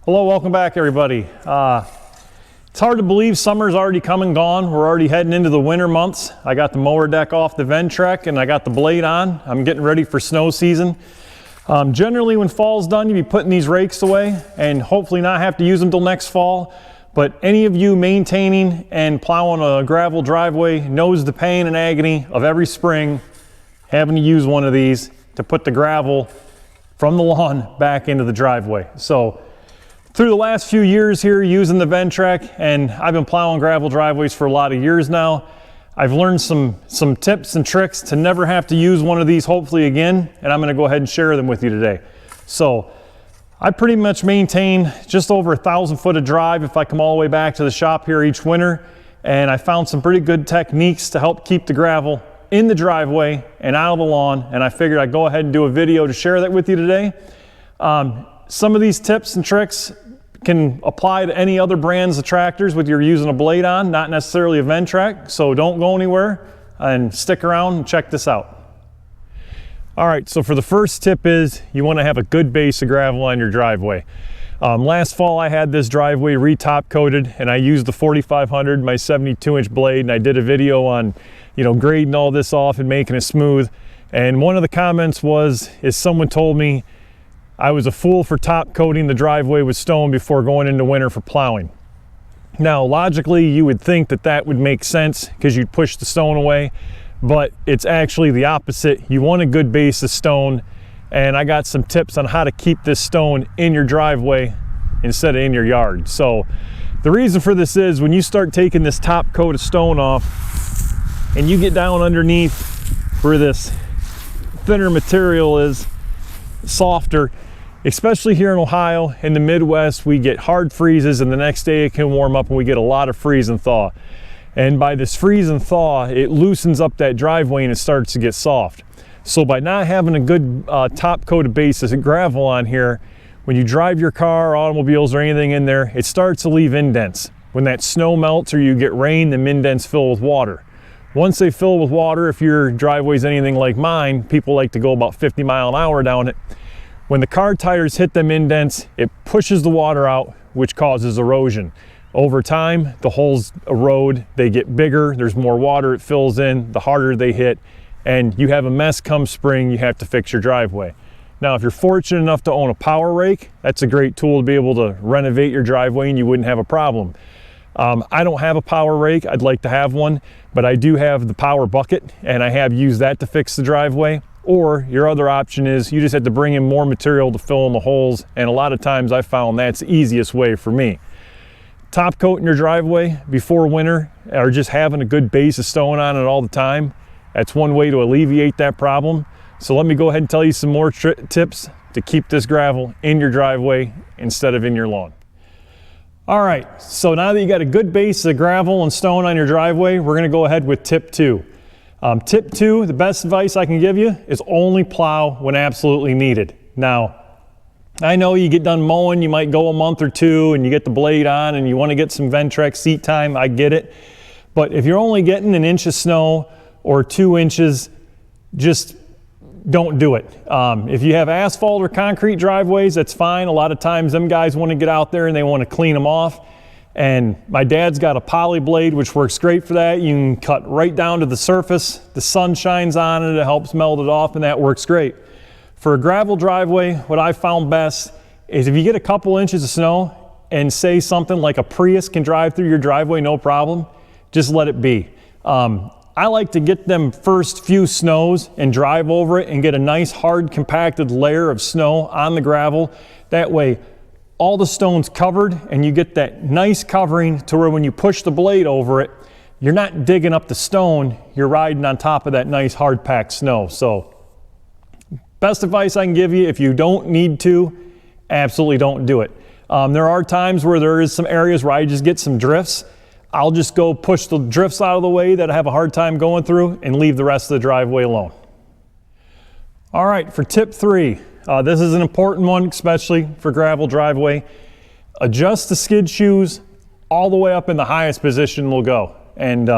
Hello, welcome back everybody. It's hard to believe summer's already come and gone. We're already heading into the winter months. I got the mower deck off the Ventrek and I got the blade on. I'm getting ready for snow season. Generally when fall's done, you'll be putting these rakes away and hopefully not have to use them till next fall. But any of you maintaining and plowing a gravel driveway knows the pain and agony of every spring having to use one of these to put the gravel from the lawn back into the driveway. So through the last few years here using the Ventrek, and I've been plowing gravel driveways for a lot of years now, I've learned some tips and tricks to never have to use one of these hopefully again, and I'm going to go ahead and share them with you today. So I pretty much maintain just over 1,000 foot of drive if I come all the way back to the shop here each winter, and I found some pretty good techniques to help keep the gravel in the driveway and out of the lawn, and I figured I'd go ahead and do a video to share that with you today. Some of these tips and tricks can apply to any other brands of tractors with you're using a blade on, not necessarily a Ventrek, so don't go anywhere and stick around and check this out. All right, so for the first tip is you want to have a good base of gravel on your driveway. Last fall I had this driveway re-top coated and I used the 4500, my 72-inch blade, and I did a video on, grading all this off and making it smooth. And one of the comments is someone told me I was a fool for top coating the driveway with stone before going into winter for plowing. Now, logically, you would think that that would make sense because you'd push the stone away, but it's actually the opposite. You want a good base of stone, and I got some tips on how to keep this stone in your driveway instead of in your yard. So the reason for this is when you start taking this top coat of stone off and you get down underneath where this thinner material is softer, especially here in Ohio, in the Midwest, we get hard freezes and the next day it can warm up and we get a lot of freeze and thaw. And by this freeze and thaw, it loosens up that driveway and it starts to get soft. So by not having a good top coated base of gravel on here, when you drive your car, automobiles, or anything in there, it starts to leave indents. When that snow melts or you get rain, the indents fill with water. Once they fill with water, if your driveway's anything like mine, people like to go about 50 miles an hour down it. When the car tires hit them indents, it pushes the water out, which causes erosion. Over time, the holes erode, they get bigger, there's more water it fills in, the harder they hit, and you have a mess come spring, you have to fix your driveway. Now, if you're fortunate enough to own a power rake, that's a great tool to be able to renovate your driveway and you wouldn't have a problem. I don't have a power rake, I'd like to have one, but I do have the power bucket and I have used that to fix the driveway. Or your other option is you just have to bring in more material to fill in the holes, and a lot of times I found that's the easiest way for me. Top coating your driveway before winter or just having a good base of stone on it all the time, that's one way to alleviate that problem. So let me go ahead and tell you some more tips to keep this gravel in your driveway instead of in your lawn. All right, so now that you got a good base of gravel and stone on your driveway, we're gonna go ahead with tip 2. Tip 2, the best advice I can give you is only plow when absolutely needed. Now, I know you get done mowing, you might go a month or two and you get the blade on and you want to get some Ventrek seat time, I get it. But if you're only getting an inch of snow or 2 inches, just don't do it. If you have asphalt or concrete driveways, that's fine. A lot of times them guys want to get out there and they want to clean them off. And my dad's got a poly blade, which works great for that. You can cut right down to the surface. The sun shines on it, it helps melt it off, and that works great. For a gravel driveway, what I found best is if you get a couple inches of snow and say something like a Prius can drive through your driveway, no problem, just let it be. I like to get them first few snows and drive over it and get a nice hard compacted layer of snow on the gravel. That way, all the stone's covered and you get that nice covering to where when you push the blade over it, you're not digging up the stone, you're riding on top of that nice hard packed snow. So best advice I can give you, if you don't need to, absolutely don't do it. There are times where there is some areas where I just get some drifts. I'll just go push the drifts out of the way that I have a hard time going through and leave the rest of the driveway alone. All right, for tip 3, this is an important one, especially for gravel driveway. Adjust the skid shoes all the way up in the highest position they'll go. And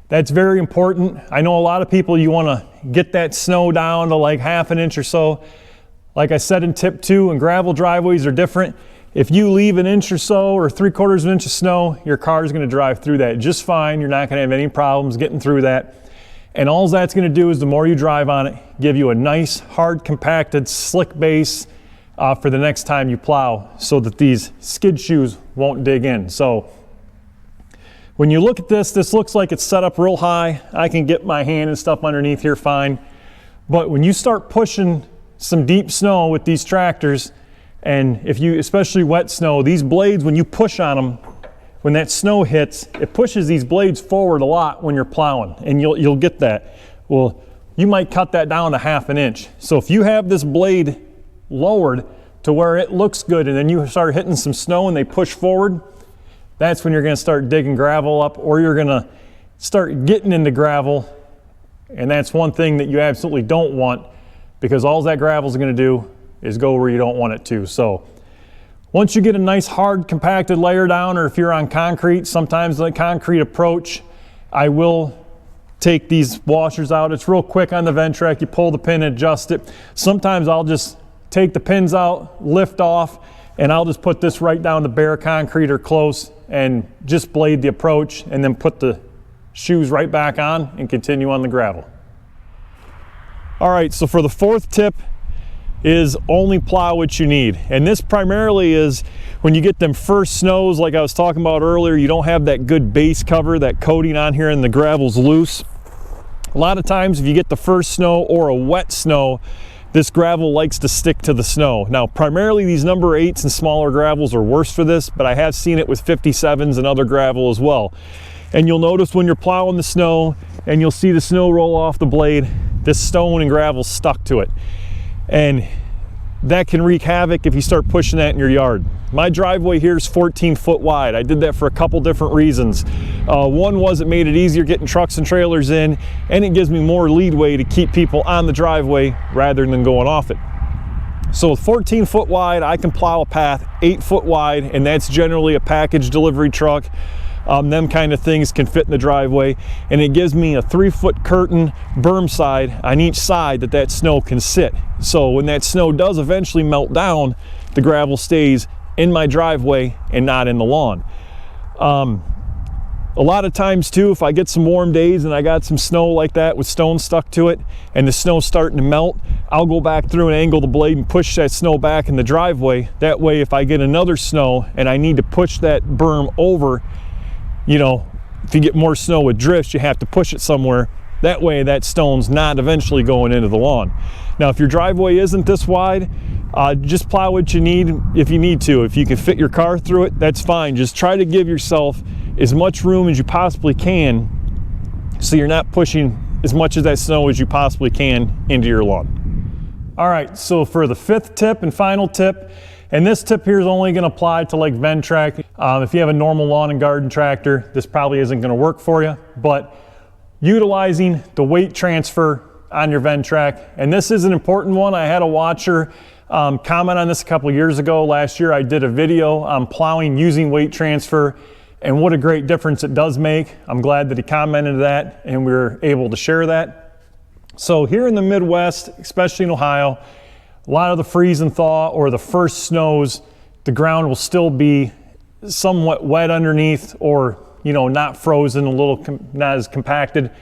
that's very important. I know a lot of people, you want to get that snow down to like 1/2 inch or so. Like I said in tip 2, and gravel driveways are different. If you leave an inch or so or 3/4 of an inch of snow, your car is going to drive through that just fine. You're not going to have any problems getting through that. And all that's going to do is the more you drive on it, give you a nice, hard, compacted, slick base for the next time you plow so that these skid shoes won't dig in. So when you look at this looks like it's set up real high. I can get my hand and stuff underneath here fine. But when you start pushing some deep snow with these tractors, and if you, especially wet snow, these blades, when you push on them, when that snow hits, it pushes these blades forward a lot when you're plowing, and you'll get that. Well, you might cut that down to 1/2 inch. So if you have this blade lowered to where it looks good, and then you start hitting some snow and they push forward, that's when you're going to start digging gravel up, or you're going to start getting into gravel, and that's one thing that you absolutely don't want, because all that gravel is going to do is go where you don't want it to. So once you get a nice hard compacted layer down, or if you're on concrete, sometimes the concrete approach, I will take these washers out. It's real quick on the Ventrac. You pull the pin and adjust it. Sometimes I'll just take the pins out, lift off, and I'll just put this right down to bare concrete or close and just blade the approach, and then put the shoes right back on and continue on the gravel. All right, so for the 4th tip is only plow what you need. And this primarily is when you get them first snows, like I was talking about earlier, you don't have that good base cover, that coating on here, and the gravel's loose. A lot of times if you get the first snow or a wet snow, this gravel likes to stick to the snow. Now, primarily these number 8s and smaller gravels are worse for this, but I have seen it with 57s and other gravel as well. And you'll notice when you're plowing the snow and you'll see the snow roll off the blade, this stone and gravel stuck to it. And that can wreak havoc if you start pushing that in your yard. My driveway here is 14 foot wide. I did that for a couple different reasons. One was it made it easier getting trucks and trailers in, and it gives me more leadway to keep people on the driveway rather than going off it. So 14 foot wide, I can plow a path 8 foot wide, and that's generally a package delivery truck. Them kind of things can fit in the driveway, and it gives me a 3-foot curtain berm side on each side that snow can sit. So when that snow does eventually melt down, the gravel stays in my driveway and not in the lawn. A lot of times too, if I get some warm days and I got some snow like that with stone stuck to it and the snow's starting to melt, I'll go back through and angle the blade and push that snow back in the driveway. That way, if I get another snow and I need to push that berm over, you know, if you get more snow with drifts, you have to push it somewhere. That way that stone's not eventually going into the lawn. Now, if your driveway isn't this wide, just plow what you need if you need to. If you can fit your car through it, that's fine. Just try to give yourself as much room as you possibly can so you're not pushing as much of that snow as you possibly can into your lawn. All right, so for the 5th tip and final tip, and this tip here is only going to apply to like Ventrac. If you have a normal lawn and garden tractor, this probably isn't going to work for you, but utilizing the weight transfer on your Ventrac, and this is an important one. I had a watcher comment on this a couple years ago. Last year I did a video on plowing using weight transfer, and what a great difference it does make. I'm glad that he commented that and we were able to share that. So here in the Midwest, especially in Ohio, a lot of the freeze and thaw or the first snows, the ground will still be somewhat wet underneath, or not frozen, not as compacted.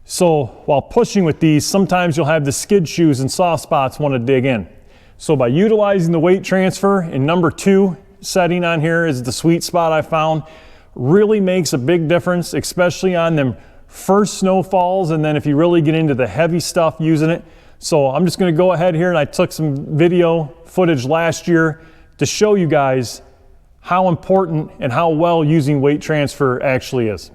So while pushing with these, sometimes you'll have the skid shoes and soft spots want to dig in. So by utilizing the weight transfer in number 2 setting on here is the sweet spot I found. Really makes a big difference, especially on them first snowfalls, and then if you really get into the heavy stuff using it. So I'm just going to go ahead here, and I took some video footage last year to show you guys how important and how well using weight transfer actually is.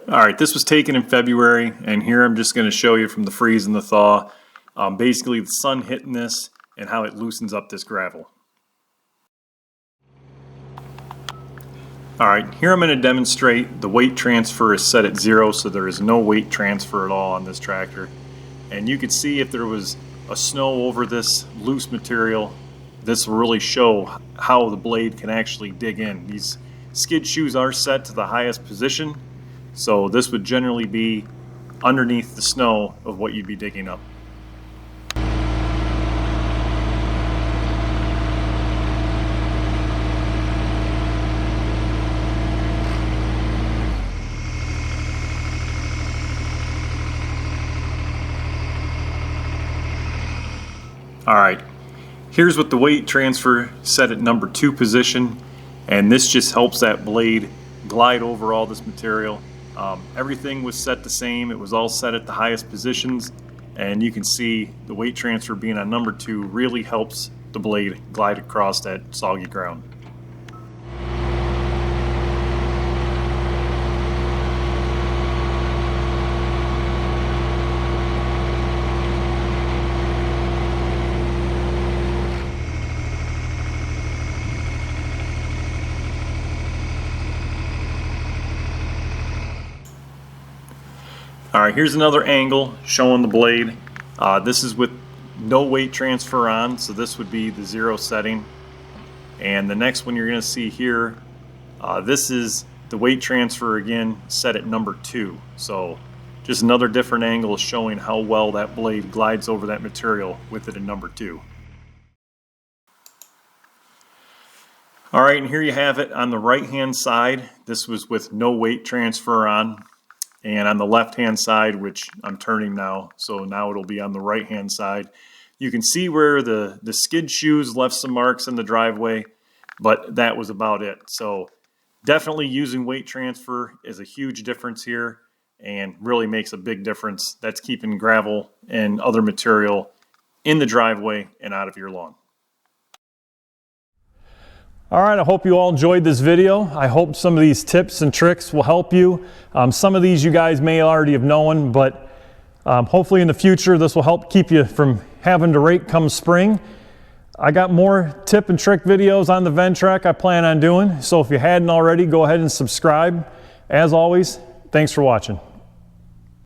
All right, this was taken in February, and here I'm just going to show you from the freeze and the thaw, basically the sun hitting this and how it loosens up this gravel. All right, here I'm going to demonstrate the weight transfer is set at 0, so there is no weight transfer at all on this tractor. And you can see if there was a snow over this loose material, this will really show how the blade can actually dig in. These skid shoes are set to the highest position, so this would generally be underneath the snow of what you'd be digging up. All right, here's with the weight transfer set at number 2 position, and this just helps that blade glide over all this material. Everything was set the same. It was all set at the highest positions, and you can see the weight transfer being on number 2 really helps the blade glide across that soggy ground. All right, here's another angle showing the blade. This is with no weight transfer on, so this would be the 0 setting. And the next one you're going to see here, this is the weight transfer again set at number 2. So just another different angle showing how well that blade glides over that material with it in number 2. All right, and here you have it on the right hand side. This was with no weight transfer on. And on the left hand side, which I'm turning now, so now it'll be on the right hand side, you can see where the skid shoes left some marks in the driveway, but that was about it. So definitely using weight transfer is a huge difference here and really makes a big difference. That's keeping gravel and other material in the driveway and out of your lawn. All right, I hope you all enjoyed this video. I hope some of these tips and tricks will help you. Some of these you guys may already have known, but hopefully in the future this will help keep you from having to rake come spring. I got more tip and trick videos on the Ventrac I plan on doing, so if you hadn't already, go ahead and subscribe. As always, thanks for watching.